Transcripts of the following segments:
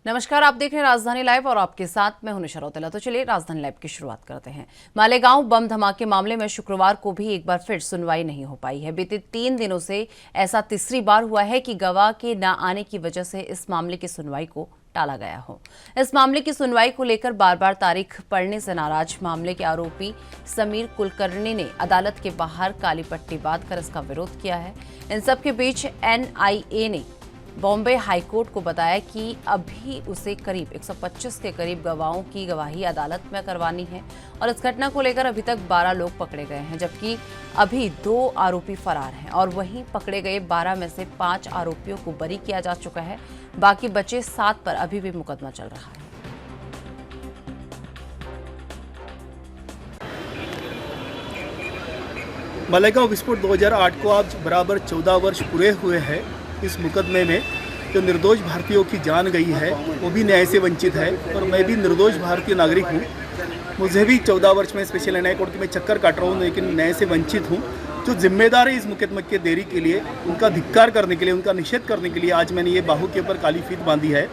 नमस्कार, आप देख रहे हैं राजधानी लाइव और आपके साथ मैं हूं निशा रौतेला। तो चलिए राजधानी लाइव की शुरुआत करते हैं। मालेगांव बम धमाके मामले में शुक्रवार को भी एक बार फिर सुनवाई नहीं हो पाई है। बीते 3 दिनों से ऐसा तीसरी बार हुआ है कि गवाह के न आने की वजह से इस मामले की सुनवाई को टाला गया हो। इस मामले की सुनवाई को लेकर बार बार तारीख पड़ने से नाराज मामले के आरोपी समीर कुलकर्णी ने अदालत के बाहर काली पट्टी बांधकर इसका विरोध किया है। इन सब के बीच NIA ने बॉम्बे हाईकोर्ट को बताया कि अभी उसे करीब 125 के करीब गवाहों की गवाही अदालत में करवानी है और इस घटना को लेकर अभी तक 12 लोग पकड़े गए हैं, जबकि अभी 2 आरोपी फरार हैं और वहीं पकड़े गए 12 में से 5 आरोपियों को बरी किया जा चुका है। बाकी बचे 7 पर अभी भी मुकदमा चल रहा है। मालेगांव विस्फोट 2008 को आज बराबर 14 वर्ष पूरे हुए हैं। इस मुकदमे में जो निर्दोष भारतीयों की जान गई है वो भी न्याय से वंचित है और मैं भी निर्दोष भारतीय नागरिक हूँ। मुझे भी 14 वर्ष में स्पेशल न्याय कोर्ट में चक्कर काट रहा हूँ, लेकिन न्याय से वंचित हूँ। जो जिम्मेदार है इस मुकदमे के देरी के लिए, उनका धिक्कार करने के लिए, उनका निषेध करने के लिए आज मैंने ये बाहू के ऊपर काली फीत बांधी है।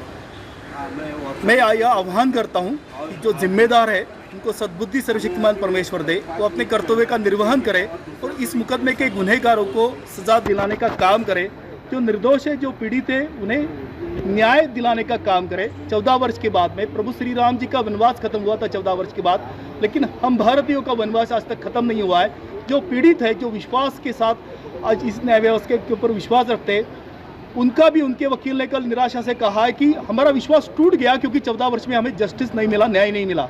मैं यह आह्वान करता हूँ कि जो जिम्मेदार है उनको सद्बुद्धि सर्वशक्तिमान परमेश्वर दे, वो अपने कर्तव्य का निर्वहन करे और इस मुकदमे के गुनहगारों को सजा दिलाने का काम करे। जो निर्दोष है, जो पीड़ित है, उन्हें न्याय दिलाने का काम करे। 14 वर्ष के बाद में प्रभु श्री राम जी का वनवास खत्म हुआ था 14 वर्ष के बाद, लेकिन हम भारतीयों का वनवास आज तक खत्म नहीं हुआ है। जो पीड़ित है, जो विश्वास के साथ आज इस न्याय व्यवस्था के ऊपर विश्वास रखते हैं, उनका भी उनके वकील ने कल निराशा से कहा है कि हमारा विश्वास टूट गया क्योंकि 14 वर्ष में हमें जस्टिस नहीं मिला, न्याय नहीं मिला।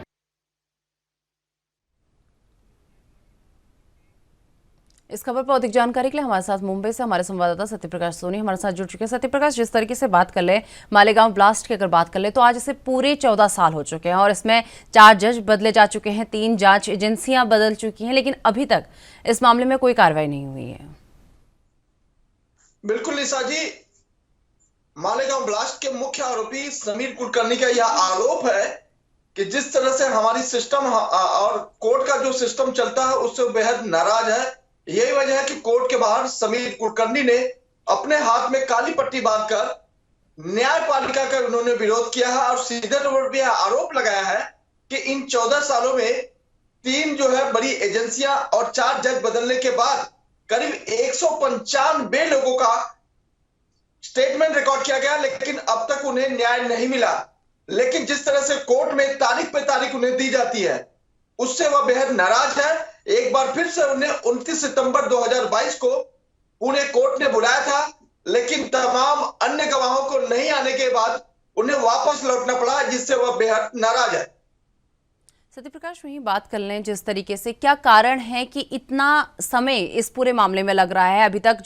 इस खबर पर अधिक जानकारी के लिए हमारे साथ मुंबई से हमारे संवाददाता सत्यप्रकाश सोनी हमारे साथ जुड़ चुके हैं। सत्यप्रकाश, जिस तरीके से बात कर ले मालेगांव ब्लास्ट की अगर बात कर ले तो आज इसे पूरे 14 साल हो चुके हैं और इसमें 4 जज बदले जा चुके हैं, 3 जांच एजेंसियां बदल चुकी हैं, लेकिन अभी तक इस मामले में कोई कार्रवाई नहीं हुई है। बिल्कुल निशा जी, मालेगांव ब्लास्ट के मुख्य आरोपी समीर कुलकर्णी का यह आरोप है कि जिस तरह से हमारी सिस्टम और कोर्ट का जो सिस्टम चलता है उससे बेहद नाराज है। यही वजह है कि कोर्ट के बाहर समीर कुलकर्णी ने अपने हाथ में काली पट्टी बांधकर न्यायपालिका का उन्होंने विरोध किया है और सीधे तौर पर आरोप लगाया है कि इन 14 सालों में 3 जो है बड़ी एजेंसियां और 4 जज बदलने के बाद करीब 195 लोगों का स्टेटमेंट रिकॉर्ड किया गया, लेकिन अब तक उन्हें न्याय नहीं मिला। लेकिन जिस तरह से कोर्ट में तारीख पे तारीख उन्हें दी जाती है उससे वह बेहद नाराज है। एक बार फिर से उन्हें 29 सितंबर 2022 को उन्हें कोर्ट ने बुलाया था, लेकिन तमाम अन्य गवाहों को नहीं आने के बाद उन्हें वापस लौटना पड़ा, जिससे वह बेहद नाराज है। सत्यप्रकाश, वहीं बात कर लें जिस तरीके से क्या कारण है कि इतना समय इस पूरे मामले में लग रहा है, अभी तक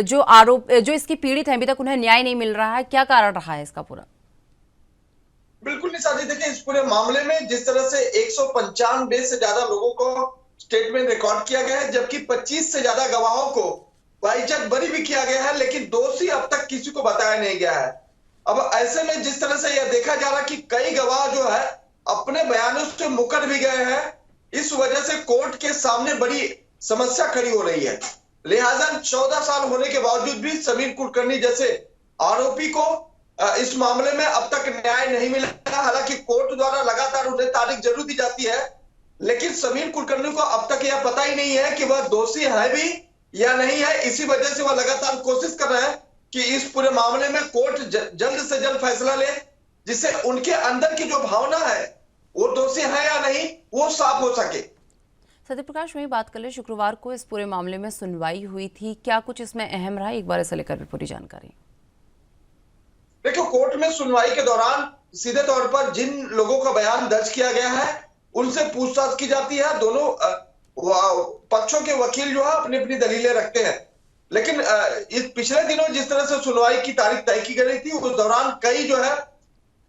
जो आरोप जो इसकी पीड़ित हैं अभी तक उन्हें न्याय नहीं मिल रहा है, क्या कारण रहा है इसका पूरा? बिल्कुल निशा जी, देखिए इस पूरे मामले में जिस तरह से 195 से ज्यादा लोगों को स्टेटमेंट रिकॉर्ड किया गया है, जबकि 25 से ज्यादा गवाहों को बाइज्जत बरी भी किया गया है, लेकिन दोषी अब तक किसी को बताया नहीं गया है। अब ऐसे में जिस तरह से यह देखा जा रहा कि कई गवाह जो है अपने बयानों से मुकर भी गए हैं, इस वजह से कोर्ट के सामने बड़ी समस्या खड़ी हो रही है। लिहाजा 14 साल होने के बावजूद भी समीर कुलकर्णी जैसे आरोपी को इस मामले में अब तक न्याय नहीं मिला। हालांकि कोर्ट द्वारा लगातार उन्हें तारीख जरूर दी जाती है, लेकिन समीर कुलकर्णी को अब तक यह पता ही नहीं है कि वह दोषी है भी या नहीं है। इसी वजह से वह लगातार कोशिश कर रहे हैं कि इस पूरे मामले में कोर्ट जल्द से जल्द फैसला ले, जिससे उनके अंदर की जो भावना है वो दोषी है या नहीं वो साफ हो सके। सत्यप्रकाश, वही बात कर ले, शुक्रवार को इस पूरे मामले में सुनवाई हुई थी, क्या कुछ इसमें अहम रहा? एक बार इसे लेकर भी पूरी जानकारी। देखो, कोर्ट में सुनवाई के दौरान सीधे तौर पर जिन लोगों का बयान दर्ज किया गया है उनसे पूछताछ की जाती है। दोनों पक्षों के वकील जो है अपनी अपनी दलीलें रखते हैं, लेकिन इस पिछले दिनों जिस तरह से सुनवाई की तारीख तय की गई थी उस दौरान कई जो है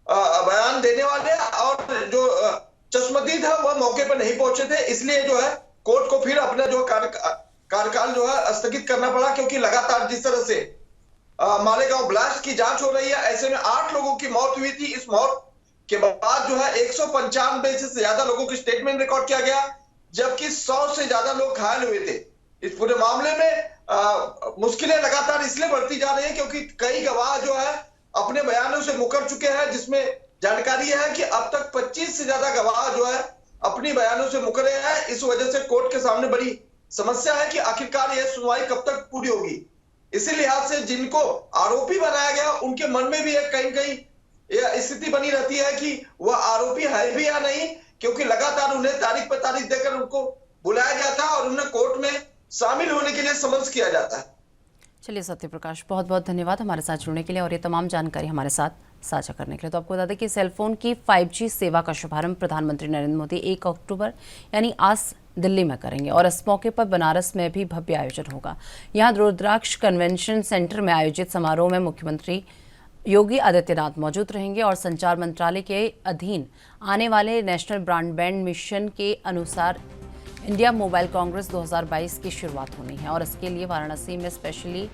बयान देने वाले और जो चश्मदीद है वह मौके पर नहीं पहुंचे थे, इसलिए जो है कोर्ट को फिर अपना जो कार्यकाल जो है स्थगित करना पड़ा, क्योंकि लगातार जिस तरह से मालेगांव ब्लास्ट की जांच हो रही है, ऐसे में 8 लोगों की मौत हुई थी। इस मौत के बाद जो है 195 से ज्यादा लोगों की स्टेटमेंट रिकॉर्ड किया गया, जबकि 100 से ज्यादा लोग घायल हुए थे। इस पूरे मामले में मुश्किलें लगातार इसलिए बढ़ती जा रही है क्योंकि कई गवाह जो है अपने बयानों बयानों से मुकर चुके हैं, जिसमें जानकारी है कि अब तक 25 से ज्यादा गवाह जो है अपनी बयानों से मुकरे हैं। इस वजह से कोर्ट के सामने बड़ी समस्या है कि आखिरकार यह सुनवाई कब तक पूरी होगी। इसी लिहाज से जिनको आरोपी बनाया गया उनके मन में भी एक कहीं कहीं यह स्थिति बनी रहती है कि वह आरोपी है भी या नहीं, क्योंकि लगातार उन्हें तारीख पर तारीख देकर उनको बुलाया जाता है और उन्हें कोर्ट में शामिल होने के लिए समन्स किया जाता है। चलिए सत्य प्रकाश, बहुत बहुत धन्यवाद हमारे साथ जुड़ने के लिए और ये तमाम जानकारी हमारे साथ साझा करने के लिए। तो आपको बता दें कि सेलफोन की 5G सेवा का शुभारंभ प्रधानमंत्री नरेंद्र मोदी 1 अक्टूबर यानी आज दिल्ली में करेंगे और इस मौके पर बनारस में भी भव्य आयोजन होगा। यहाँ रुद्राक्ष कन्वेंशन सेंटर में आयोजित समारोह में मुख्यमंत्री योगी आदित्यनाथ मौजूद रहेंगे और संचार मंत्रालय के अधीन आने वाले नेशनल ब्रॉडबैंड मिशन के अनुसार इंडिया मोबाइल कांग्रेस 2022 की शुरुआत होनी है और इसके लिए वाराणसी में specially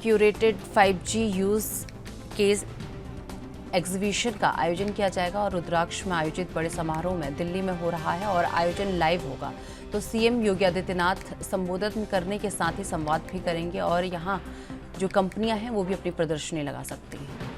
curated 5G use case exhibition का आयोजन किया जाएगा और रुद्राक्ष में आयोजित बड़े समारोह में दिल्ली में हो रहा है और आयोजन लाइव होगा। तो सीएम योगी आदित्यनाथ संबोधन करने के साथ ही संवाद भी करेंगे और यहाँ जो कंपनियां हैं वो भी अपनी प्रदर्शनी लगा सकती हैं।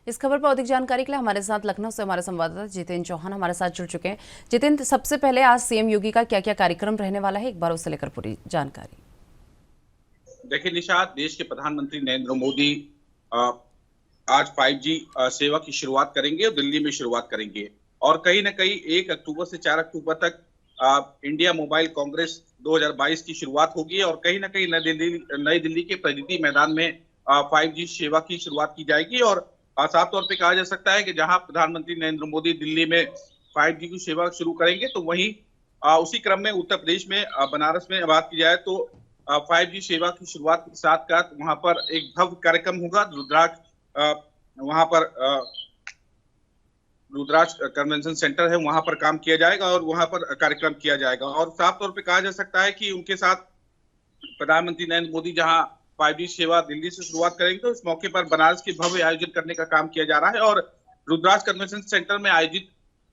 इस खबर पर अधिक जानकारी के लिए हमारे साथ लखनऊ से हमारे संवाददाता जितेंद्र चौहान हमारे साथ जुड़ चुके हैं। जितेंद्र, सबसे पहले आज सीएम योगी का क्या क्या कार्यक्रम रहने वाला है, एक बार उससे लेकर पूरी जानकारी। देखिए निशात, देश के प्रधानमंत्री नरेंद्र मोदी आज 5G सेवा की शुरुआत करेंगे और दिल्ली में शुरुआत करेंगे और कहीं ना कहीं 1 अक्टूबर से 4 अक्टूबर तक इंडिया मोबाइल कांग्रेस 2022 की शुरुआत होगी और कहीं ना कहीं नई दिल्ली के प्रगति मैदान में 5G सेवा की शुरुआत की जाएगी। और साफ तौर पे कहा जा सकता है कि जहां प्रधानमंत्री नरेंद्र मोदी दिल्ली में 5G की सेवा शुरू करेंगे तो वहीं उसी क्रम में उत्तर प्रदेश में बनारस में बात की जाए तो 5G सेवा की शुरुआत के साथ साथ वहां पर एक भव्य कार्यक्रम होगा। वहां पर रुद्राक्ष कन्वेंशन सेंटर है, वहां पर काम किया जाएगा और वहां पर कार्यक्रम किया जाएगा। और साफ तौर पे कहा जा सकता है कि उनके साथ प्रधानमंत्री नरेंद्र मोदी जहां 5G सेवा दिल्ली से शुरुआत करेंगे तो इस मौके पर बनारस के भव्य आयोजन करने का काम किया जा रहा है और रुद्राक्ष कन्वेंशन सेंटर में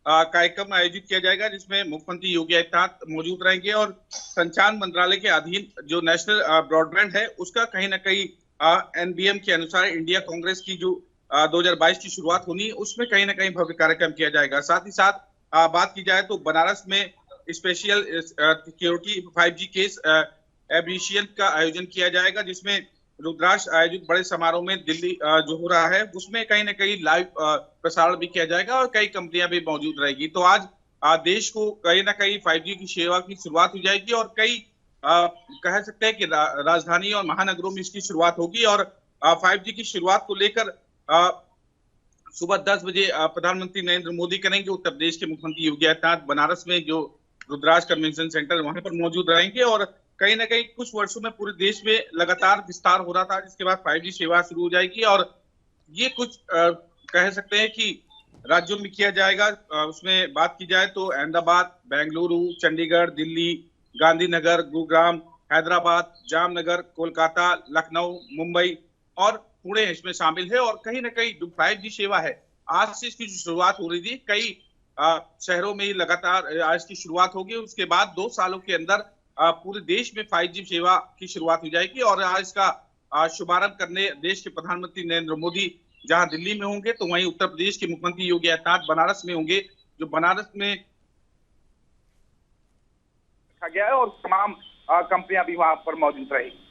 कार्यक्रम आयोजित किया जाएगा जिसमें मुख्यमंत्री योगी आदित्यनाथ मौजूद रहेंगे और संचार मंत्रालय के अधीन जो नेशनल ब्रॉडबैंड है उसका कहीं ना कहीं एनबीएम के अनुसार इंडिया कांग्रेस की जो 2022 की शुरुआत होनी उसमें कहीं ना कहीं भव्य कार्यक्रम किया जाएगा। साथ ही साथ बात की जाए तो बनारस में special security 5G case exhibition का आयोजन किया जाएगा जिसमें रुद्राक्ष आयोजित बड़े समारोह में दिल्ली जो हो रहा है उसमें कहीं ना कहीं लाइव प्रसारण भी किया जाएगा और कई कंपनियां भी मौजूद रहेगी। तो आज देश को कहीं ना कहीं 5G की सेवा की शुरुआत हो जाएगी और कई कह सकते हैं कि राजधानी और महानगरों में इसकी शुरुआत होगी और 5G की शुरुआत को लेकर सुबह 10 बजे प्रधानमंत्री नरेंद्र मोदी करेंगे। उत्तर प्रदेश के मुख्यमंत्री योगी आदित्यनाथ बनारस में जो रुद्राक्ष कन्वेंशन सेंटर वहां पर मौजूद रहेंगे और कहीं ना कहीं कुछ वर्षों में पूरे देश में लगातार विस्तार हो रहा था जिसके बाद 5G सेवा शुरू हो जाएगी और ये कुछ कह सकते हैं कि राज्यों में किया जाएगा। उसमें बात की जाए तो अहमदाबाद, बेंगलुरु, चंडीगढ़, दिल्ली, गांधीनगर, गुरुग्राम, हैदराबाद, जामनगर, कोलकाता, लखनऊ, मुंबई और पुणे इसमें शामिल है। और कहीं ना कहीं जो 5G सेवा है आज से इसकी शुरुआत हो रही थी, कई शहरों में लगातार आज की शुरुआत होगी। उसके बाद 2 सालों के अंदर पूरे देश में 5G सेवा की शुरुआत हो जाएगी और आज इसका शुभारंभ करने देश के प्रधानमंत्री नरेंद्र मोदी जहां दिल्ली में होंगे तो वहीं उत्तर प्रदेश के मुख्यमंत्री योगी आदित्यनाथ बनारस में होंगे, जो बनारस में रखा गया है और तमाम कंपनियां भी वहां पर मौजूद रहेगी।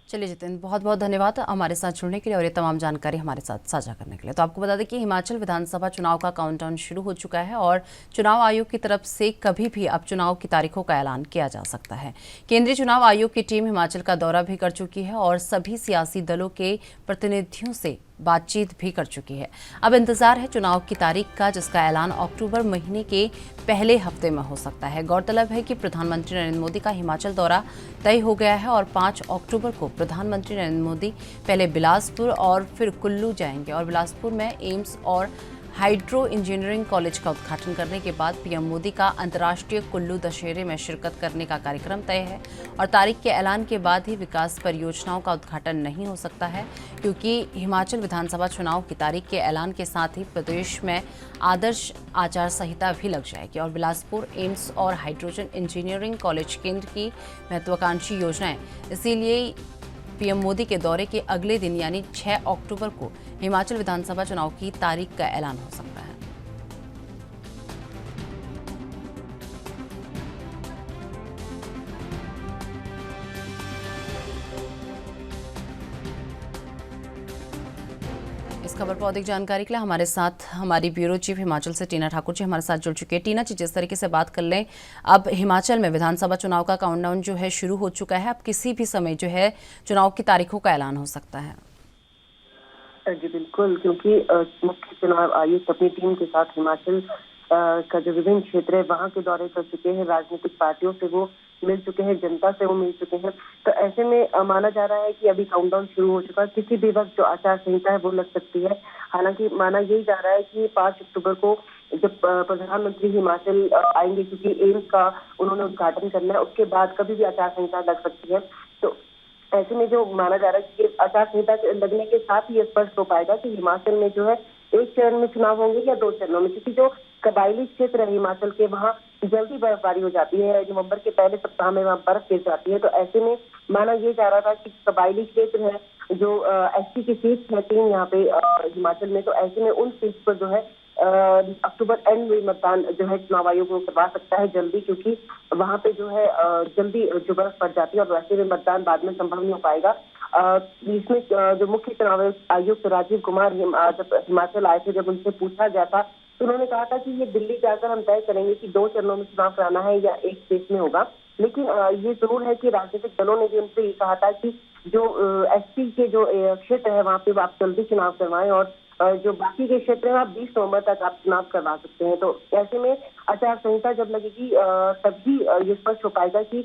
चलिए जितेंद्र, बहुत बहुत धन्यवाद हमारे साथ जुड़ने के लिए और ये तमाम जानकारी हमारे साथ साझा करने के लिए। तो आपको बता दें कि हिमाचल विधानसभा चुनाव का काउंटडाउन शुरू हो चुका है और चुनाव आयोग की तरफ से कभी भी अब चुनाव की तारीखों का ऐलान किया जा सकता है। केंद्रीय चुनाव आयोग की टीम हिमाचल का दौरा भी कर चुकी है और सभी सियासी दलों के प्रतिनिधियों से बातचीत भी कर चुकी है। अब इंतजार है चुनाव की तारीख का, जिसका ऐलान अक्टूबर महीने के पहले हफ्ते में हो सकता है। गौरतलब है कि प्रधानमंत्री नरेंद्र मोदी का हिमाचल दौरा तय हो गया है और 5 अक्टूबर को प्रधानमंत्री नरेंद्र मोदी पहले बिलासपुर और फिर कुल्लू जाएंगे और बिलासपुर में एम्स और हाइड्रो इंजीनियरिंग कॉलेज का उद्घाटन करने के बाद पीएम मोदी का अंतर्राष्ट्रीय कुल्लू दशहरे में शिरकत करने का कार्यक्रम तय है और तारीख के ऐलान के बाद ही विकास परियोजनाओं का उद्घाटन नहीं हो सकता है, क्योंकि हिमाचल विधानसभा चुनाव की तारीख के ऐलान के साथ ही प्रदेश में आदर्श आचार संहिता भी लग जाएगी और बिलासपुर एम्स और हाइड्रोजन इंजीनियरिंग कॉलेज केंद्र की महत्वाकांक्षी योजनाएं। इसीलिए पीएम मोदी के दौरे के अगले दिन यानी 6 अक्टूबर को हिमाचल विधानसभा चुनाव की तारीख का ऐलान हो सकता है। इस खबर पर अधिक जानकारी के लिए हमारे साथ हमारी ब्यूरो चीफ हिमाचल से टीना ठाकुर जी हमारे साथ जुड़ चुके हैं। टीना जी, जिस तरीके से बात कर लें, अब हिमाचल में विधानसभा चुनाव का काउंटडाउन जो है शुरू हो चुका है। अब किसी भी समय जो है चुनाव की तारीखों का ऐलान हो सकता है। जी बिल्कुल, क्योंकि मुख्य चुनाव आयुक्त अपनी टीम के साथ हिमाचल का जो विभिन्न क्षेत्र है वहां के दौरे कर चुके हैं, राजनीतिक पार्टियों से वो मिल चुके हैं, जनता से वो मिल चुके हैं। तो ऐसे में माना जा रहा है कि अभी काउंटडाउन शुरू हो चुका है, किसी भी वक्त जो आचार संहिता है वो लग सकती है। हालांकि माना यही जा रहा है कि 5 अक्टूबर को जब प्रधानमंत्री हिमाचल आएंगे, क्योंकि एम्स का उन्होंने उद्घाटन करना है, उसके बाद कभी भी आचार संहिता लग सकती है। तो ऐसे में जो माना जा रहा है कि आचार संहिता लगने के साथ ही स्पष्ट हो पाएगा कि हिमाचल में जो है एक चरण में चुनाव होंगे या 2 चरणों में, क्योंकि जो कबायली क्षेत्र है हिमाचल के वहाँ जल्दी बर्फबारी हो जाती है। नवंबर के पहले सप्ताह में वहाँ बर्फ गिर जाती है। तो ऐसे में माना ये जा रहा था कि कबायली क्षेत्र है जो एसटी की सीट है 3 यहाँ पे हिमाचल में, तो ऐसे में उन सीट पर जो है अक्टूबर एंड में मतदान जो है चुनाव आयोग को करवा सकता है जल्दी, क्योंकि वहां पे जो है जल्दी जो बर्फ पड़ जाती है और वैसे में मतदान बाद में संभव नहीं हो पाएगा। इसमें जो मुख्य चुनाव आयुक्त राजीव कुमार जब हिमाचल आए थे, जब उनसे पूछा गया था तो उन्होंने कहा था कि ये दिल्ली जाकर हम तय करेंगे कि 2 चरणों में चुनाव कराना है या एक फेज में होगा। लेकिन ये जरूर है कि राजनीतिक दलों ने भी उनसे ये कहा था कि जो एसपी के जो क्षेत्र है वहाँ पे आप जल्दी चुनाव करवाएं और जो बाकी के क्षेत्र है आप 20 नवंबर तक आप चुनाव करवा सकते हैं। तो ऐसे में आचार संहिता जब लगेगी तभी ये स्पष्ट हो पाएगा कि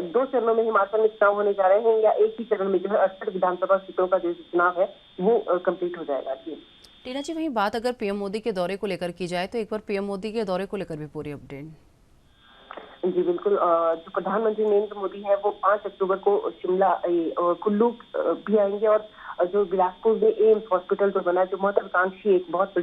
2 चरणों में हिमाचल में चुनाव होने जा रहे हैं या एक ही चरण में जो है 68 विधानसभा सीटों का जो चुनाव है वो कंप्लीट हो जाएगा। जी टीना जी, वहीं बात अगर पीएम मोदी के दौरे को लेकर की जाए तो एक बार पीएम मोदी के दौरे को लेकर भी पूरी अपडेट। जी बिल्कुल, जो प्रधानमंत्री नरेंद्र मोदी है वो 5 अक्टूबर को शिमला कुल्लू भी आएंगे और जो बिलासपुर में एम्स हॉस्पिटल जो बना, जो महत्वाकांक्षी एक बहुत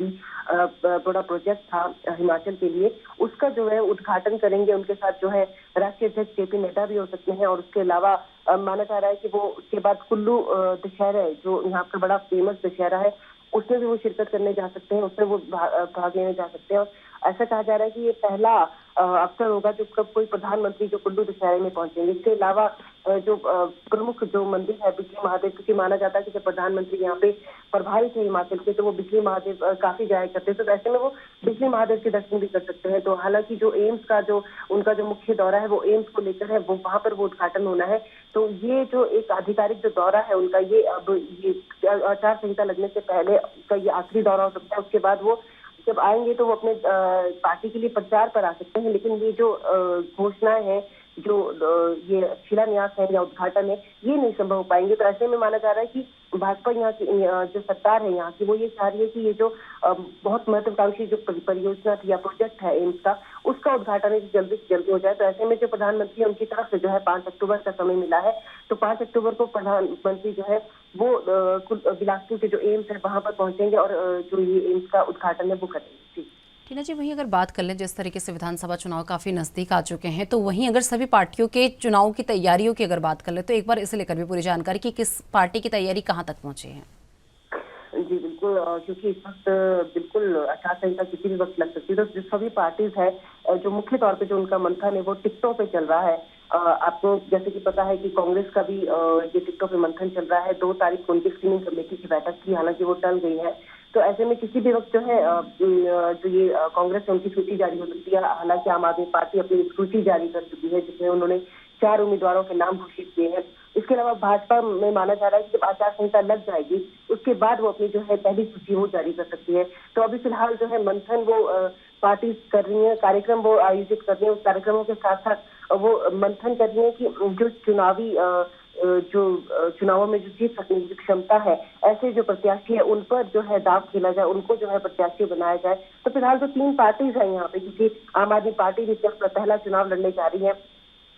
बड़ा प्रोजेक्ट था हिमाचल के लिए, उसका जो है उद्घाटन करेंगे। उनके साथ जो है राष्ट्रीय अध्यक्ष जेपी नड्डा भी हो सकते हैं और उसके अलावा माना जा रहा है कि वो उसके बाद कुल्लू दशहरा जो यहाँ का बड़ा फेमस दशहरा है उसमें भी वो शिरकत करने जा सकते हैं, उसमें वो भाग लेने जा सकते हैं। और ऐसा कहा जा रहा है कि ये पहला अवसर होगा जब कब कोई प्रधानमंत्री जो कुल्लू दशहरे में पहुंचेंगे। इसके अलावा जो प्रमुख जो मंदिर है बिजली महादेव, क्योंकि माना जाता है कि जब प्रधानमंत्री यहाँ पे प्रभारी थे हिमाचल के तो वो बिजली महादेव काफी जाया करते थे, तो ऐसे में वो बिजली महादेव के दर्शन भी कर सकते हैं। तो हालांकि जो एम्स का जो उनका जो मुख्य दौरा है वो एम्स को लेकर है, वो वहां पर वो उद्घाटन होना है। तो ये जो एक आधिकारिक जो दौरा है उनका, ये अब ये आचार संहिता लगने से पहले का ये आखिरी दौरा हो सकता है। उसके बाद वो जब आएंगे तो वो अपने पार्टी के लिए प्रचार पर आ सकते हैं, लेकिन ये जो घोषणाएं हैं, जो ये शिलान्यास है या उद्घाटन है, ये नहीं संभव हो पाएंगे। तो ऐसे में माना जा रहा है कि भाजपा यहाँ की जो सरकार है यहाँ की, वो ये चाह रही है कि ये जो बहुत महत्वाकांक्षी जो परियोजना थी या प्रोजेक्ट है एम्स का, उसका उद्घाटन जल्दी से जल्दी हो जाए। तो ऐसे में जो प्रधानमंत्री है उनकी तरफ से जो है 5 अक्टूबर का समय मिला है, तो 5 अक्टूबर को प्रधानमंत्री जो है वो बिलासपुर के जो एम्स है वहां पर पहुंचेंगे और जो ये एम्स का उद्घाटन है वो करेंगे। टीना जी, वहीं अगर बात कर लें, जिस तरीके से विधानसभा चुनाव काफी नजदीक आ चुके हैं, तो वहीं अगर सभी पार्टियों के चुनाव की तैयारियों की अगर बात कर ले तो एक बार इसे लेकर भी पूरी जानकारी कि किस पार्टी की तैयारी कहां तक पहुंची है। जी बिल्कुल, क्योंकि इस वक्त बिल्कुल आचार संहिता किसी भी वक्त लग सकती है। तो जो सभी पार्टीज है जो मुख्य तौर पे जो उनका मंथन है वो टिकटों पे चल रहा है। आपको जैसे कि पता है कि कांग्रेस का भी ये टिकटों पे मंथन चल रहा है। 2 तारीख को उनकी स्क्रीनिंग कमेटी की बैठक थी, हालांकि वो टल गई है। तो ऐसे में किसी भी वक्त जो है जो ये कांग्रेस है उनकी सूची जारी हो सकती है। हालांकि आम आदमी पार्टी अपनी सूची जारी कर चुकी है, जिसमें उन्होंने 4 उम्मीदवारों के नाम घोषित किए हैं। इसके अलावा भाजपा में माना जा रहा है कि जब आचार संहिता लग जाएगी उसके बाद वो अपनी जो है पहली सूची वो जारी कर सकती है। तो अभी फिलहाल जो है मंथन वो पार्टी कर रही है, कार्यक्रम वो आयोजित कर रही है। उस कार्यक्रमों के साथ साथ वो मंथन कर रही है कि जो चुनावी जो चुनावों में जो जीत सकने की जो क्षमता है, ऐसे जो प्रत्याशी है उन पर जो है दाव खेला जाए, उनको जो है प्रत्याशी बनाया जाए। तो फिलहाल तो 3 पार्टीज है यहाँ पे, क्योंकि आम आदमी पार्टी भी पहला चुनाव लड़ने जा रही है,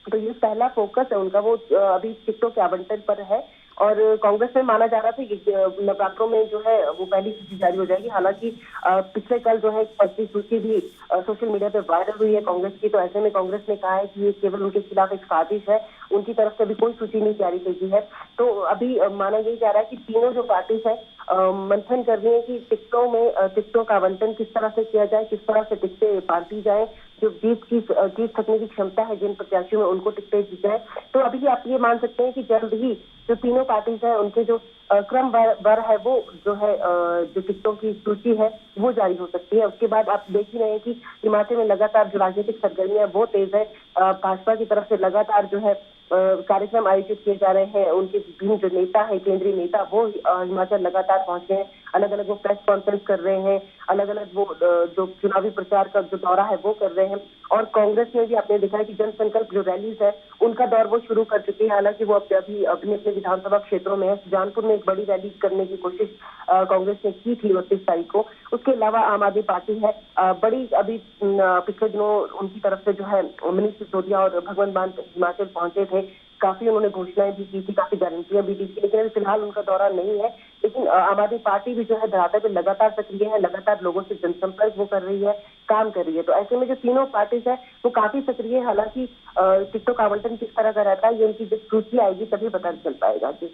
तो ये पहला फोकस है उनका, वो अभी टिकटों के आवंटन पर है। और कांग्रेस में माना जा रहा था कि नवरात्रों में जो है वो पहली सूची जारी हो जाएगी। हालांकि पिछले कल जो है पहली सूची भी सोशल मीडिया पे वायरल हुई है कांग्रेस की, तो ऐसे में कांग्रेस ने कहा है कि ये केवल उनके खिलाफ एक साजिश है, उनकी तरफ से अभी कोई सूची नहीं जारी की गई है। तो अभी माना यही जा रहा है कि तीनों जो पार्टी है मंथन कर रही है कि टिकटों का आवंटन किस तरह से किया जाए, किस तरह से टिकटें बांटी जाए, जो जीत सकने की क्षमता है जिन प्रत्याशियों में, उनको टिकटें दी जाए। तो अभी आप ये मान सकते हैं कि जल्द ही जो तीनों पार्टीज है उनके जो क्रम वर है वो जो है जो टिकटों की सूची है वो जारी हो सकती है। उसके बाद आप देख ही रहे हैं कि हिमाचल में लगातार जो राजनीतिक सरगर्मियां वो तेज है। भाजपा की तरफ से लगातार जो है कार्यक्रम आयोजित किए जा रहे हैं, उनके विभिन्न जो नेता है, केंद्रीय नेता, वो हिमाचल लगातार पहुंचे हैं, अलग अलग वो प्रेस कॉन्फ्रेंस कर रहे हैं, अलग अलग वो जो चुनावी प्रचार का जो दौरा है वो कर रहे हैं। और कांग्रेस में भी आपने देखा है कि जनसंकल्प जो रैलीज है उनका दौर वो शुरू कर चुकी है। हालांकि वो अभी अपने अपने विधानसभा क्षेत्रों में है। सुजानपुर में एक बड़ी रैली करने की कोशिश कांग्रेस ने की थी 29 तारीख को। उसके अलावा आम आदमी पार्टी है बड़ी अभी पिछले दिनों उनकी तरफ से जो है मनीष सिसोदिया और भगवंत मान हिमाचल पहुंचे थे, काफी उन्होंने घोषणाएं भी की थी, काफी गारंटियां भी दी थी, लेकिन अभी फिलहाल उनका दौरा नहीं है। लेकिन आम आदमी पार्टी भी जो है धरातल पे लगातार सक्रिय है, लगातार लोगों से जनसंपर्क वो कर रही है, काम कर रही है। तो ऐसे में जो तीनों पार्टीज है वो काफी सक्रिय है। हालांकि टिकटों का आवंटन किस तरह का रहता है ये उनकी जब सूची आएगी तभी पता चल पाएगा। जी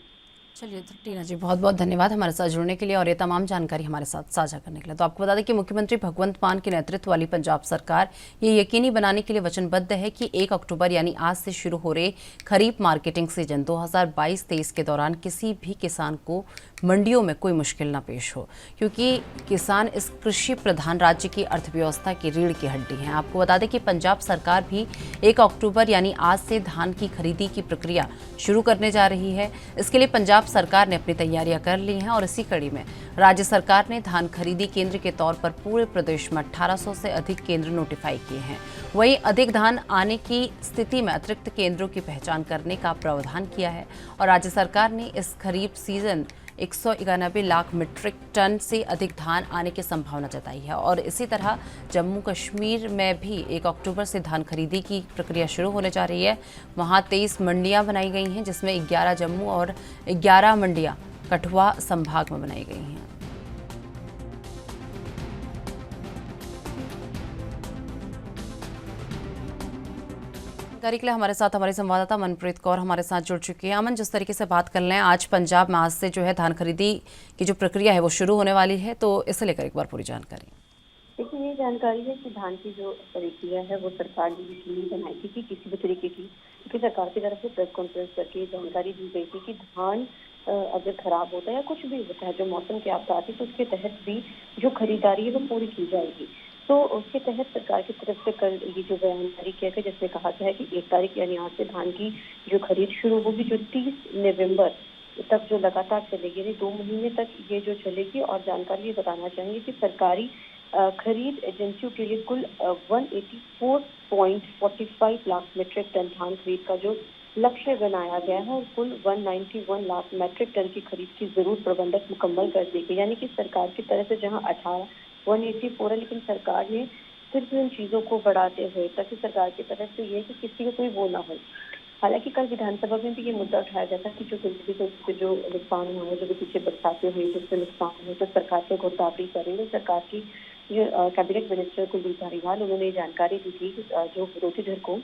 चलिए तो टीना जी बहुत बहुत धन्यवाद हमारे साथ जुड़ने के लिए और ये तमाम जानकारी हमारे साथ साझा करने के लिए। तो आपको बता दें कि मुख्यमंत्री भगवंत मान के नेतृत्व वाली पंजाब सरकार ये यकीनी बनाने के लिए वचनबद्ध है कि 1 अक्टूबर यानी आज से शुरू हो रहे खरीफ मार्केटिंग सीजन 2022-23 के दौरान किसी भी किसान को मंडियों में कोई मुश्किल ना पेश हो, क्योंकि किसान इस कृषि प्रधान राज्य की अर्थव्यवस्था की रीढ़ की हड्डी हैं। आपको बता दें कि पंजाब सरकार भी 1 अक्टूबर यानी आज से धान की खरीदी की प्रक्रिया शुरू करने जा रही है। इसके लिए पंजाब सरकार ने अपनी तैयारियां कर ली हैं और इसी कड़ी में राज्य सरकार ने धान खरीदी केंद्र के तौर पर पूरे प्रदेश में 1800 से अधिक केंद्र नोटिफाई किए हैं। वहीं अधिक धान आने की स्थिति में अतिरिक्त केंद्रों की पहचान करने का प्रावधान किया है और राज्य सरकार ने इस खरीफ सीजन 191 लाख मीट्रिक टन से अधिक धान आने की संभावना जताई है। और इसी तरह जम्मू कश्मीर में भी 1 अक्टूबर से धान खरीदी की प्रक्रिया शुरू होने जा रही है। वहां 23 मंडियां बनाई गई हैं, जिसमें 11 जम्मू और 11 मंडियां कठुआ संभाग में बनाई गई हैं। जानकारी के लिए हमारे साथ हमारे संवाददाता मनप्रीत कौर हमारे साथ जुड़ चुकी है। अमन, जिस तरीके से बात कर लें, आज पंजाब में आज से जो है धान खरीदी की जो प्रक्रिया है वो शुरू होने वाली है, तो इसे लेकर एक बार पूरी जानकारी। देखिए, ये जानकारी है कि धान की जो प्रक्रिया है वो सरकार ने यकीनी बनाई थी कि किसी भी तरीके की, क्योंकि सरकार की तरफ से प्रेस कॉन्फ्रेंस करके जानकारी दी गई थी कि धान अगर खराब होता है या कुछ भी होता है जो मौसम के आपदा आती है तो उसके तहत भी जो खरीदारी है वो पूरी की जाएगी। तो उसके तहत सरकार की तरफ से कल ये जो बयान जारी किया गया, जिसमें कहा गया है कि 1 तारीख यानी आज से धान की जो खरीद शुरू होगी, जो 30 नवंबर तक जो लगातार चलेगी, यानी 2 महीने तक ये जो चलेगी। और जानकारी ये बताना चाहेंगे कि सरकारी खरीद एजेंसियों के लिए कुल 184.45 लाख मीट्रिक टन धान खरीद का जो लक्ष्य बनाया गया है और कुल 191 लाख मीट्रिक टन की खरीद की जरूर प्रबंधक मुकम्मल कर देगी। यानी कि सरकार की तरफ से जहां 184 है, लेकिन सरकार ने सिर्फ इन चीज़ों को बढ़ाते हुए, ताकि सरकार की तरफ से ये कि किसी को कोई वो ना हो। हालांकि कल विधानसभा में भी ये मुद्दा उठाया गया था कि जो नुकसान हुआ है, जो भी पीछे बरसातें हुई जिससे नुकसान हुआ, तो सरकार से गिरफ्तारी करेंगे। सरकार की जो कैबिनेट मिनिस्टर कुलदीप धारीवाल, उन्होंने जानकारी दी थी जो विरोधी धड़ को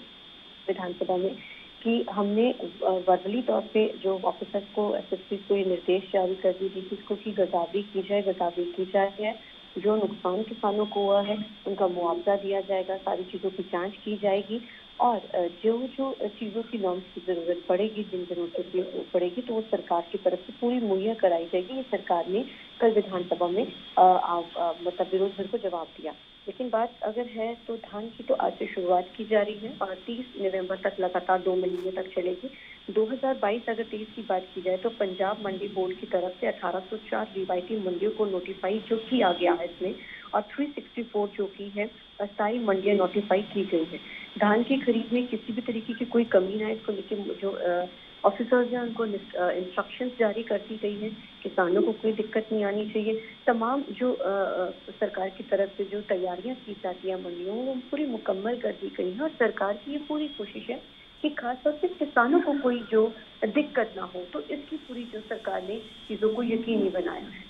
विधानसभा में कि हमने वर्बली तौर पे जो ऑफिसर्स को, एसएसपी को ये निर्देश जारी कर दी थी कि इसको की गिरफ्तारी की जाए, जो नुकसान किसानों को हुआ है उनका मुआवजा दिया जाएगा, सारी चीज़ों की जांच की जाएगी और जो चीज़ों की नॉर्म्स की ज़रूरत पड़ेगी, जिन ज़रूरतों की पड़ेगी, तो वो सरकार की तरफ से पूरी मुहैया कराई जाएगी। ये सरकार ने कल विधानसभा में मतलब विरोध दल को जवाब दिया। लेकिन बात अगर है तो धान की तो आज से शुरुआत की जा रही है और 30 नवंबर तक लगातार 2 महीने तक चलेगी। 2022 अगर 23 की बात की जाए तो पंजाब मंडी बोर्ड की तरफ से 1804 रिवायती मंडियों को नोटिफाई जो किया गया है इसमें, और 364 जो की है अस्थायी मंडियां नोटिफाई की गई है। धान की खरीद में किसी भी तरीके की कोई कमी ना है, इसको लेकर जो ऑफिसर्स हैं उनको इंस्ट्रक्शंस जारी कर दी गई है, किसानों को कोई दिक्कत नहीं आनी चाहिए। तमाम जो सरकार की तरफ से जो तैयारियां की जाती हैं मंडियों में, वो पूरी मुकम्मल कर दी गई है और सरकार की ये पूरी कोशिश है कि खासतौर से किसानों को कोई जो दिक्कत ना हो, तो इसकी पूरी जो सरकार ने चीज़ों को यकीनी बनाया है।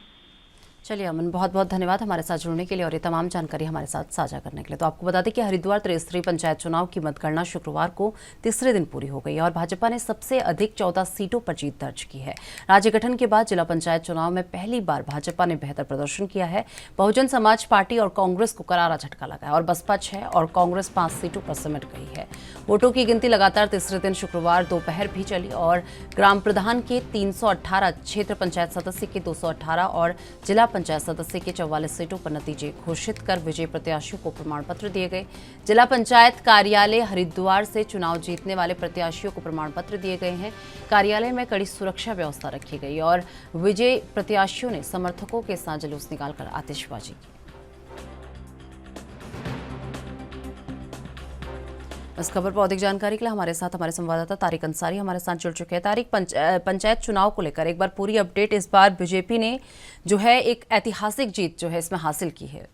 चलिए अमन, बहुत बहुत धन्यवाद हमारे साथ जुड़ने के लिए और ये तमाम जानकारी हमारे साथ साझा करने के लिए। तो आपको बता दें कि हरिद्वार त्रिस्तरीय पंचायत चुनाव की मतगणना शुक्रवार को तीसरे दिन पूरी हो गई और भाजपा ने सबसे अधिक 14 सीटों पर जीत दर्ज की है। राज्य गठन के बाद जिला पंचायत चुनाव में पहली बार भाजपा ने बेहतर प्रदर्शन किया है। बहुजन समाज पार्टी और कांग्रेस को करारा झटका लगा है और बसपा 6 और कांग्रेस 5 सीटों पर सिमट गई है। वोटों की गिनती लगातार तीसरे दिन शुक्रवार दोपहर भी चली और ग्राम प्रधान के 318, क्षेत्र पंचायत सदस्य के 218 और जिला पंचायत सदस्य के 44 सीटों पर नतीजे घोषित कर विजयी प्रत्याशियों को प्रमाण पत्र दिए गए। जिला पंचायत कार्यालय हरिद्वार से चुनाव जीतने वाले प्रत्याशियों को प्रमाण पत्र दिए गए हैं। कार्यालय में कड़ी सुरक्षा व्यवस्था रखी गई और विजयी प्रत्याशियों ने समर्थकों के साथ जुलूस निकालकर आतिशबाजी की। इस खबर पर अधिक जानकारी के लिए हमारे साथ हमारे संवाददाता तारिक अंसारी हमारे साथ जुड़ चुके हैं। तारिक, पंचायत चुनाव को लेकर एक बार पूरी अपडेट। इस बार बीजेपी ने जो है एक ऐतिहासिक जीत जो है इसमें हासिल की है।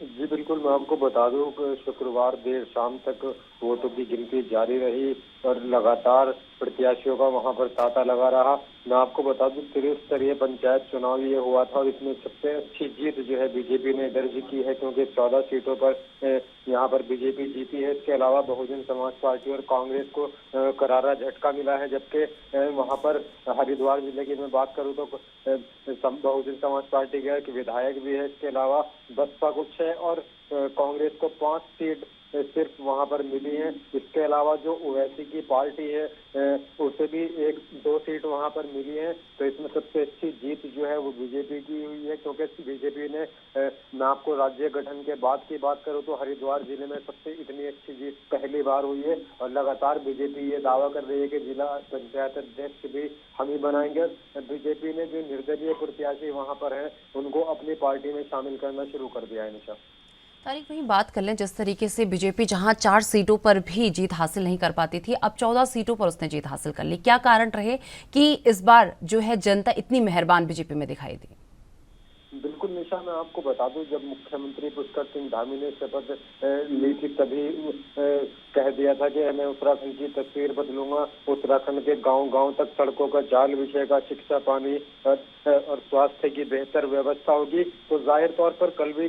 जी बिल्कुल, मैं आपको बता दूं कि शुक्रवार देर शाम तक वोटों की गिनती जारी रही और लगातार प्रत्याशियों का वहां पर तांता लगा रहा। मैं आपको बता दूं त्रिस्तरीय पंचायत चुनाव ये हुआ था और इसमें सबसे अच्छी जीत जो है बीजेपी ने दर्ज की है, क्योंकि 14 सीटों पर यहाँ पर बीजेपी जीती है। इसके अलावा बहुजन समाज पार्टी और कांग्रेस को करारा झटका मिला है, जबकि वहाँ पर हरिद्वार जिले की मैं बात करूँ तो बहुजन समाज पार्टी के एक विधायक भी है। इसके अलावा बसपा को 6 और कांग्रेस को 5 सीट सिर्फ वहां पर मिली हैं। इसके अलावा जो ओवैसी की पार्टी है उसे भी 1-2 सीट वहां पर मिली है। तो इसमें सबसे अच्छी जीत जो है वो बीजेपी की हुई है, क्योंकि बीजेपी ने मैं आपको राज्य गठन के बाद की बात करूं तो हरिद्वार जिले में सबसे इतनी अच्छी जीत पहली बार हुई है और लगातार बीजेपी ये दावा कर रही है कि जिला पंचायत अध्यक्ष भी हम ही बनाएंगे। बीजेपी ने जो निर्दलीय प्रत्याशी वहां पर हैं उनको अपनी पार्टी में शामिल करना शुरू कर दिया है। निशा, तारिक, वहीं बात कर लें जिस तरीके से बीजेपी जहां 4 सीटों पर भी जीत हासिल नहीं कर पाती थी, अब 14 सीटों पर उसने जीत हासिल कर ली। क्या कारण रहे कि इस बार जो है जनता इतनी मेहरबान बीजेपी में दिखाई दी? बिल्कुल निशा, मैं आपको बता दूं जब मुख्यमंत्री पुष्कर सिंह धामी ने शपथ ली थी तभी कह दिया था कि मैं उत्तराखंड की तस्वीर बदलूंगा, उत्तराखंड के गांव-गांव तक सड़कों का जाल बिछेगा, शिक्षा, पानी और स्वास्थ्य की बेहतर व्यवस्था होगी। तो जाहिर तौर पर कल भी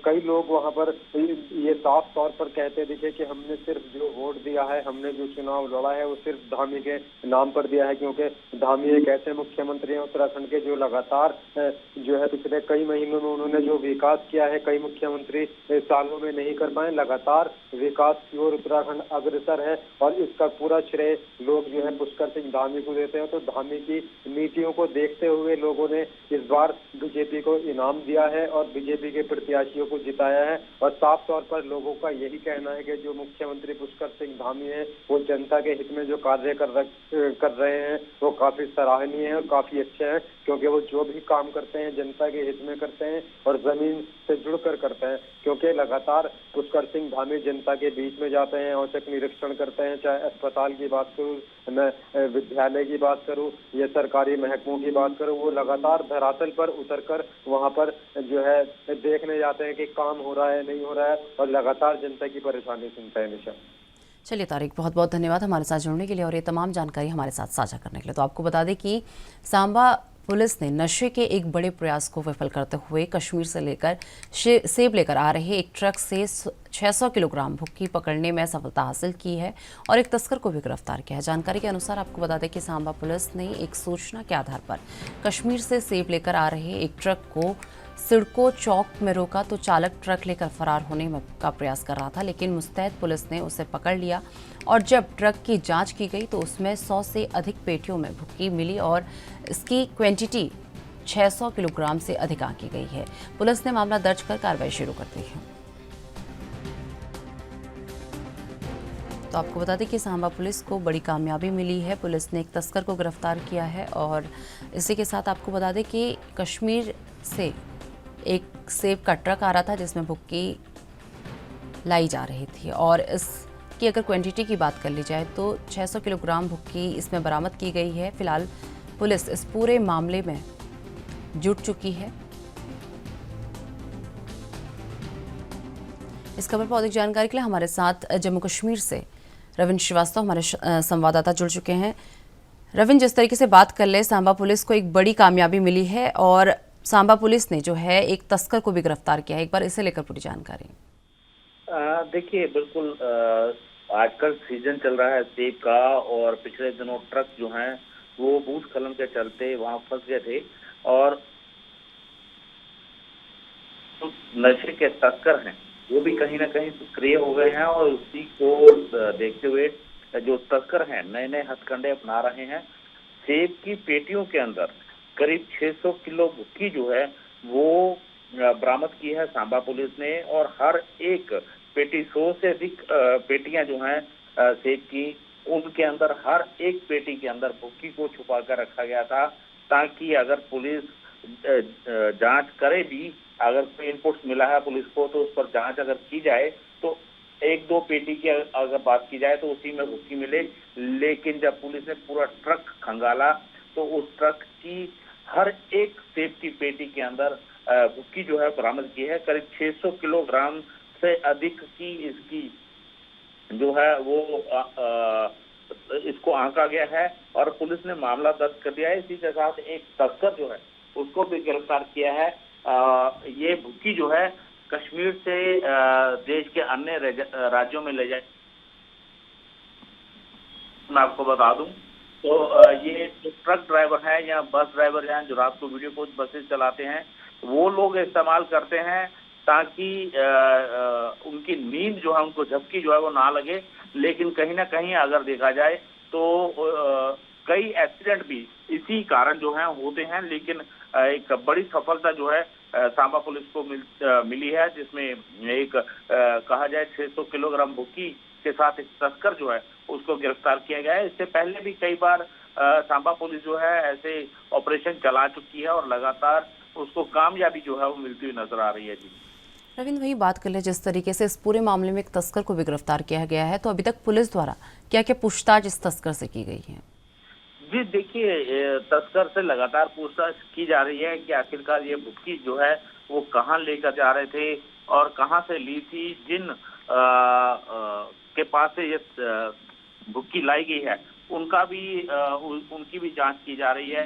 कई लोग वहां पर ये साफ तौर पर कहते दिखे कि हमने सिर्फ जो वोट दिया है, हमने जो चुनाव लड़ा है वो सिर्फ धामी के नाम पर दिया है, क्योंकि धामी एक ऐसे मुख्यमंत्री हैं उत्तराखंड के जो लगातार जो है पिछले कई महीनों में उन्होंने जो विकास किया है कई मुख्यमंत्री सालों में नहीं कर पाए। लगातार विकास की ओर उत्तराखंड अग्रसर है और इसका पूरा श्रेय लोग जो है पुष्कर सिंह धामी को देते हैं। तो धामी की नीतियों को देखते हुए लोगों ने इस बार बीजेपी को इनाम दिया है और बीजेपी के प्रत्याशियों को जिताया है। और साफ तौर पर लोगों का यही कहना है कि जो मुख्यमंत्री पुष्कर सिंह धामी है वो जनता के हित में जो कार्य कर रहे हैं वो काफी सराहनीय है और काफी अच्छे हैं, क्योंकि वो जो भी काम करते हैं जनता के हित में करते हैं और जमीन से जुड़कर करते हैं। क्योंकि लगातार पुष्कर सिंह धामी जनता के बीच में जाते हैं, औचक निरीक्षण करते हैं, चाहे अस्पताल की बात करूँ, मैं विद्यालय की बात करूँ या सरकारी महकमों की बात करूँ, वो लगातार धरातल पर उतरकर वहाँ पर जो है देखने जाते हैं कि काम हो रहा है नहीं हो रहा है और लगातार जनता की परेशानी सुनते हैं। निशा, चलिए तारिक, बहुत बहुत धन्यवाद हमारे साथ जुड़ने के लिए और ये तमाम जानकारी हमारे साथ साझा करने के लिए। तो आपको बता दें कि सांबा पुलिस ने नशे के एक बड़े प्रयास को विफल करते हुए कश्मीर से लेकर सेब लेकर आ रहे एक ट्रक से 600 किलोग्राम भुक्की पकड़ने में सफलता हासिल की है और एक तस्कर को भी गिरफ्तार किया है। जानकारी के अनुसार आपको बता दें कि सांबा पुलिस ने एक सूचना के आधार पर कश्मीर से सेब लेकर आ रहे एक ट्रक को सिडको चौक में रोका तो चालक ट्रक लेकर फरार होने का प्रयास कर रहा था, लेकिन मुस्तैद पुलिस ने उसे पकड़ लिया और जब ट्रक की जांच की गई तो उसमें 100 से अधिक पेटियों में भुक्की मिली और इसकी क्वांटिटी 600 किलोग्राम से अधिक आंकी गई है। पुलिस ने मामला दर्ज कर कार्रवाई शुरू कर दी है। तो आपको बता दें कि सांबा पुलिस को बड़ी कामयाबी मिली है, पुलिस ने एक तस्कर को गिरफ्तार किया है और इसी के साथ आपको बता दें कि कश्मीर से एक सेब का ट्रक आ रहा था जिसमें भुक्की लाई जा रही थी और इस की अगर क्वांटिटी की बात कर ली जाए तो 600 किलोग्राम भुक्की इसमें बरामद की गई है। फिलहाल पुलिस इस पूरे मामले में जुट चुकी है। इस खबर पर अधिक जानकारी के लिए हमारे साथ जम्मू कश्मीर से रविंद्र श्रीवास्तव हमारे संवाददाता जुड़ चुके हैं। रविंद्र, जिस तरीके से बात कर ले, सांबा पुलिस को एक बड़ी कामयाबी मिली है और सांबा पुलिस ने जो है एक तस्कर को भी गिरफ्तार किया है। एक बार इसे लेकर पूरी जानकारी। देखिए, बिल्कुल आजकल सीजन चल रहा है सेब का और पिछले दिनों ट्रक जो हैं वो भूस्खलन के चलते वहां फंस गए थे और तो नशे के तस्कर हैं वो भी कहीं ना कहीं सक्रिय हो गए हैं और उसी को देखते हुए जो तस्कर हैं नए नए हथकंडे अपना रहे हैं। सेब की पेटियों के अंदर करीब 600 किलो भुक्की जो है वो बरामद की है सांबा पुलिस ने और हर एक पेटी 100 से अधिक पेटियां जो हैं सेब की, उनके अंदर हर एक पेटी के अंदर भुक्की को छुपा कर रखा गया था ताकि अगर पुलिस जांच करे भी, अगर कोई इनपुट्स मिला है पुलिस को तो उस पर जांच अगर की जाए तो 1-2 पेटी की अगर बात की जाए तो उसी में भुक्की मिले। लेकिन जब पुलिस ने पूरा ट्रक खंगाला तो उस ट्रक की हर एक सेब की पेटी के अंदर भुक्की जो है बरामद की है। करीब 600 किलोग्राम से अधिक की इसकी जो है वो इसको आंका गया है और पुलिस ने मामला दर्ज कर दिया है। इसी के साथ एक तस्कर जो है उसको भी गिरफ्तार किया है। ये भुक्की जो है कश्मीर से देश के अन्य राज्यों में ले जाए। मैं आपको बता दूं तो ये जो ट्रक ड्राइवर है या बस ड्राइवर हैं जो रात को वीडियो कोच बसेस चलाते हैं वो लोग इस्तेमाल करते हैं ताकि उनकी नींद जो है, उनको झपकी जो है वो ना लगे। लेकिन कहीं ना कहीं अगर देखा जाए तो कई एक्सीडेंट भी इसी कारण जो है होते हैं। लेकिन एक बड़ी सफलता जो है सांबा पुलिस को मिली है जिसमें एक कहा जाए 600 किलोग्राम भुक्की के साथ एक तस्कर जो है उसको गिरफ्तार किया गया है। इससे पहले भी कई बार सांबा पुलिस जो है ऐसे ऑपरेशन चला चुकी है और लगातार उसको कामयाबी जो है वो मिलती हुई नजर आ रही है। जी रविंद्र, वही बात कर ले, जिस तरीके से इस पूरे मामले में एक तस्कर को भी गिरफ्तार किया गया है तो अभी तक पुलिस द्वारा क्या क्या पूछताछ इस तस्कर से की गई है? जी देखिए, तस्कर से लगातार पूछताछ की जा रही है कि आखिरकार ये भुक्की जो है वो कहाँ लेकर जा रहे थे और कहाँ से ली थी। जिन के पास से ये भुक्की लाई गई है उनका भी उनकी भी जांच की जा रही है।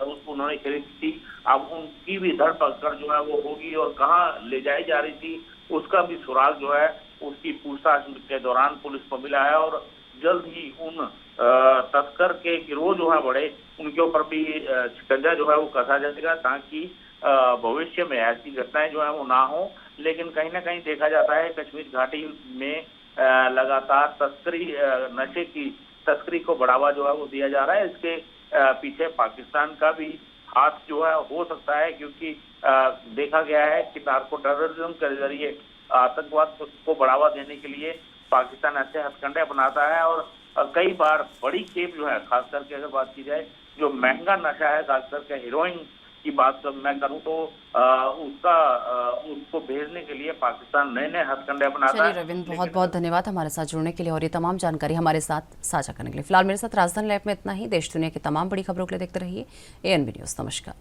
उन्होंने खरीदी थी, अब उनकी भी धरपकड़ जो है वो होगी और कहाँ ले जाई जा रही थी उसका भी सुराग जो है उसकी पूछताछ के दौरान पुलिस को मिला है और जल्द ही उन तस्कर के गिरोह जो है बड़े उनके ऊपर भी शिकंजा जो है वो कसा जाएगा ताकि भविष्य में ऐसी घटनाएं जो है वो ना हो। लेकिन कहीं ना कहीं देखा जाता है कश्मीर घाटी में लगातार तस्करी, नशे की तस्करी को बढ़ावा जो है वो दिया जा रहा है। इसके पीछे पाकिस्तान का भी हाथ जो है हो सकता है क्योंकि देखा गया है कि नार्को टेररिज्म के जरिए आतंकवाद को बढ़ावा देने के लिए पाकिस्तान ऐसे हथकंडे अपनाता है और कई बार बड़ी खेप जो है, खास करके अगर बात की जाए जो महंगा नशा है, खास करके हीरोइन की बात मैं करूं तो उसको भेजने के लिए पाकिस्तान नए नए हथकंडे अपनाता है। रविंद्र, बहुत बहुत धन्यवाद हमारे साथ जुड़ने के लिए और ये तमाम जानकारी हमारे साथ साझा करने के लिए। फिलहाल मेरे साथ राजधानी लाइव में इतना ही। देश दुनिया की तमाम बड़ी खबरों के लिए देखते रहिए ANB न्यूज़। नमस्कार।